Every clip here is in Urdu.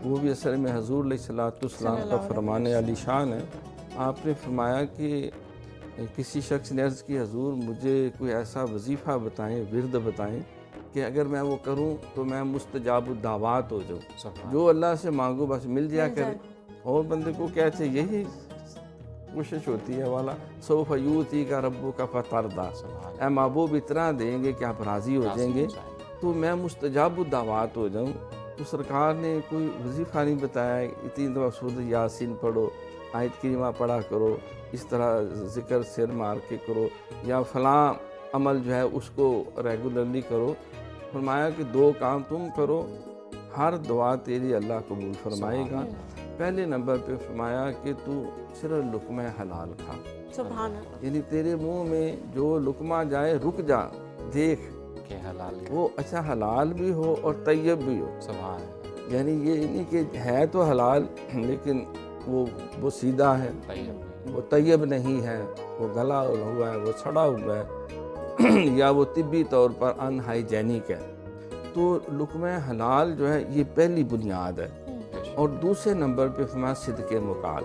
وہ بھی اصل میں حضور علیہ الصلوۃ والسلام کا فرمان عالی شان ہے۔ آپ نے فرمایا کہ کسی شخص نے عرض کی حضور مجھے کوئی ایسا وظیفہ بتائیں، ورد بتائیں کہ اگر میں وہ کروں تو میں مستجاب الدعوات ہو جاؤں، جو اللہ سے مانگو بس مل جایا کرے۔ اور بندے کو کیا چاہیے، یہی کوشش ہوتی ہے والا سوف یؤتی کا ربو کا فتردا، اے محبوب اتنا دیں گے کہ آپ راضی ہو جائیں گے تو میں مستجاب الدعوات ہو جاؤں۔ تو سرکار نے کوئی وظیفہ نہیں بتایا، اتنی دفعہ سورۃ یاسین پڑھو، آیت کریمہ پڑھا کرو، اس طرح ذکر سر مار کے کرو، یا فلاں عمل جو ہے اس کو ریگولرلی کرو۔ فرمایا کہ 2 کام تم کرو، ہر دعا تیری اللہ قبول فرمائے گا۔ پہلے نمبر پہ فرمایا کہ تو صرف لقمہ حلال کھا، سبحان اللہ، یعنی تیرے منہ میں جو لقمہ جائے رک جا، دیکھ کہ حلال وہ اچھا حلال بھی ہو اور طیب بھی ہو۔ سبحان اللہ، یعنی یہ نہیں کہ ہے تو حلال لیکن وہ سیدھا ہے، وہ طیب نہیں ہے، وہ گلا ہوا ہے، وہ سڑا ہوا ہے یا وہ طبی طور پر ان ہائیجینک ہے۔ تو لقمہ حلال جو ہے یہ پہلی بنیاد ہے۔ اور دوسرے نمبر پہ فرمایا صدق مقال،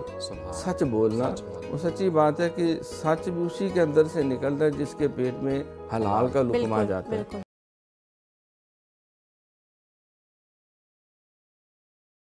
سچ بولنا۔ وہ سچی بات ہے کہ سچ بھی اسی کے اندر سے نکلتا ہے جس کے پیٹ میں حلال کا لقمہ جاتا ہے۔